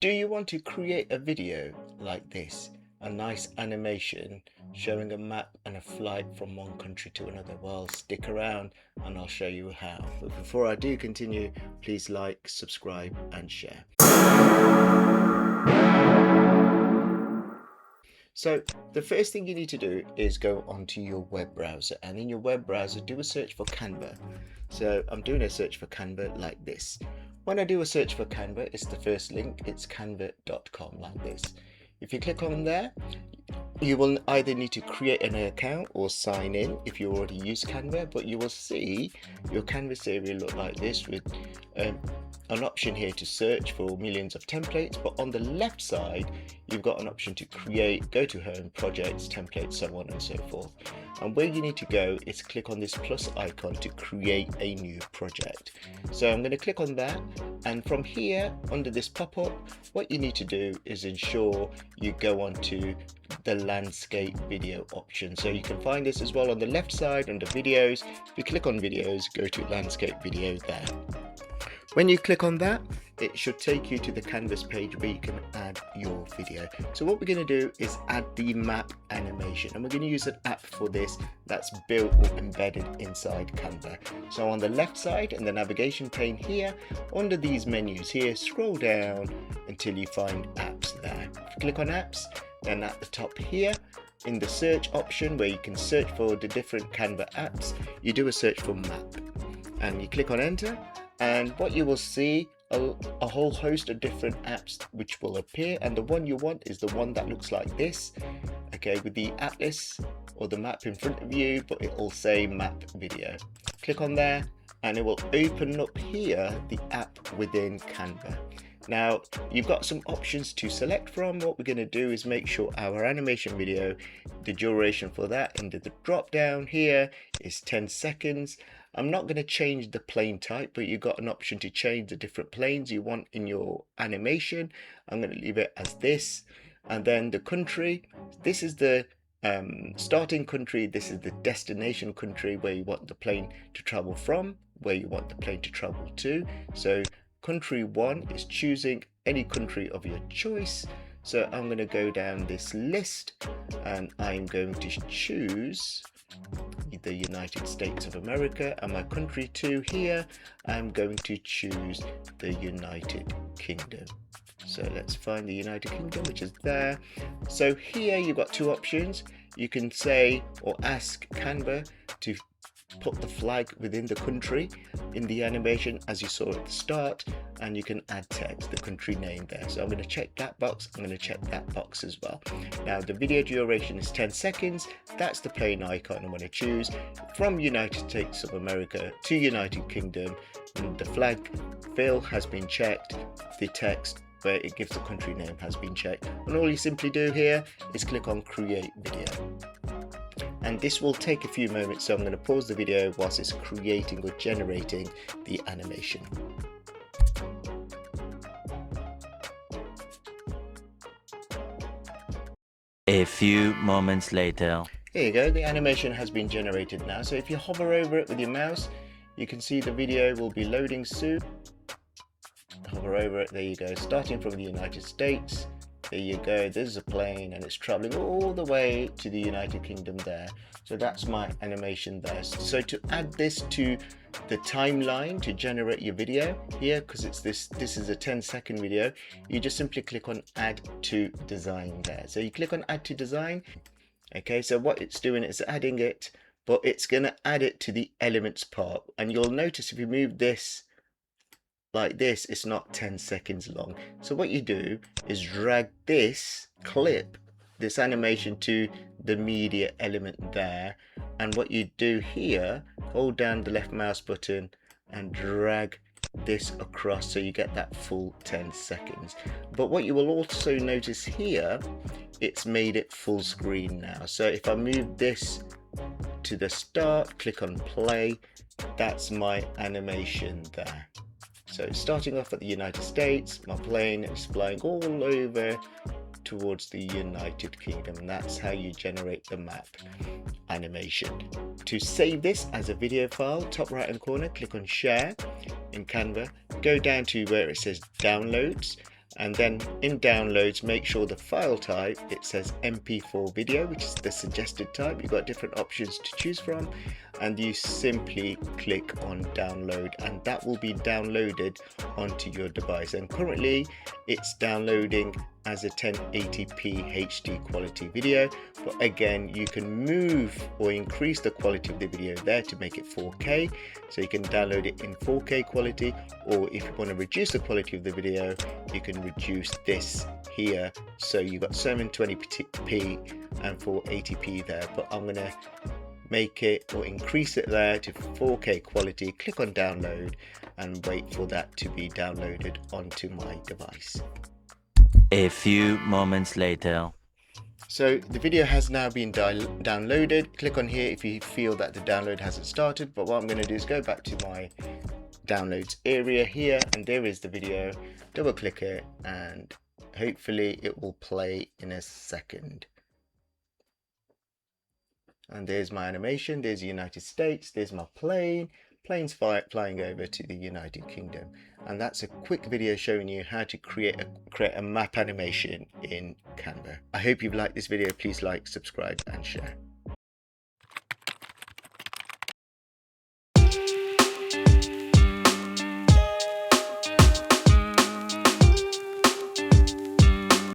Do you want to create a video like this? A nice animation showing a map and a flight from one country to another? Well, stick around and I'll show you how. But before I do continue, please like, subscribe and share. So the first thing you need to do is go onto your web browser, and in your web browser do a search for Canva. So I'm doing a search for Canva like this. When I do a search for Canva, it's the first link, it's canva.com like this. If you click on there, you will either need to create an account or sign in if you already use Canva, but you will see your canvas area look like this with an option here to search for millions of templates, but on the left side you've got an option to create, go to home, projects, templates, so on and so forth. And where you need to go is click on this plus icon to create a new project. So I'm going to click on that, and from here under this pop-up, what you need to do is ensure you go on to the landscape video option. So you can find this as well on the left side under videos. If you click on videos, go to landscape video there. When you click on that, it should take you to the canvas page where you can add your video. So what we're going to do is add the map animation, and we're going to use an app for this that's built or embedded inside Canva. So on the left side in the navigation pane here, under these menus here, scroll down until you find apps there. If you click on apps, then at the top here in the search option where you can search for the different Canva apps, you do a search for map and you click on enter, and what you will see a whole host of different apps which will appear, and the one you want is the one that looks like this, okay, with the atlas or the map in front of you, but it will say map video. Click on there and it will open up here the app within Canva. Now you've got some options to select from. What we're going to do is make sure our animation video, the duration for that under the drop down here is 10 seconds. I'm not going to change the plane type, but you've got an option to change the different planes you want in your animation. I'm going to leave it as this, and then the country, this is the starting country, this is the destination country where you want the plane to travel from, where you want the plane to travel to. So country 1 is choosing any country of your choice. So I'm going to go down this list and I'm going to choose the United States of America, and my country 2 here, I'm going to choose the United Kingdom. So let's find the United Kingdom, which is there. So here you've got two options. You can say or ask Canva to put the flag within the country in the animation as you saw at the start, and you can add text, the country name there. So I'm going to check that box, I'm going to check that box as well. Now the video duration is 10 seconds. That's the plane icon I'm going to choose. From United States of America to United Kingdom, and the flag fill has been checked, the text where it gives the country name has been checked, and all you simply do here is click on create video. And this will take a few moments, so I'm going to pause the video whilst it's creating or generating the animation. A few moments later. Here you go, the animation has been generated now. So if you hover over it with your mouse, you can see the video will be loading soon. Hover over it, there you go, starting from the United States. There you go, there's a plane and it's traveling all the way to the United Kingdom there. So that's my animation there. So to add this to the timeline to generate your video here, because it's this is a 10-second video, you just simply click on add to design there. So you click on add to design. Okay, so what it's doing is adding it, but it's going to add it to the elements part, and you'll notice if you move this like this, it's not 10 seconds long. So what you do is drag this clip, this animation, to the media element there, and what you do here, hold down the left mouse button and drag this across so you get that full 10 seconds. But what you will also notice here, it's made it full screen now. So if I move this to the start, click on play, that's my animation there. So starting off at the United States, my plane is flying all over towards the United Kingdom, and that's how you generate the map animation. To save this as a video file, top right hand corner, click on share in Canva, go down to where it says downloads, And then in downloads, make sure the file type, it says MP4 video, which is the suggested type. You've got different options to choose from, and you simply click on download, and that will be downloaded onto your device. And currently it's downloading as a 1080p HD quality video, but again, you can move or increase the quality of the video there to make it 4K, so you can download it in 4K quality, or if you want to reduce the quality of the video, you can reduce this here, so you've got 720p and 480p there. But I'm gonna make it or increase it there to 4K quality, click on download, and wait for that to be downloaded onto my device. A few moments later. So the video has now been downloaded. Click on here if you feel that the download hasn't started, but what I'm going to do is go back to my downloads area here, and there is the video. Double click it and hopefully it will play in a second. And there's my animation, there's the United States, there's my plane. Planes flying over to the United Kingdom. And that's a quick video showing you how to create a map animation in Canva. I hope you've liked this video. Please like, subscribe and share.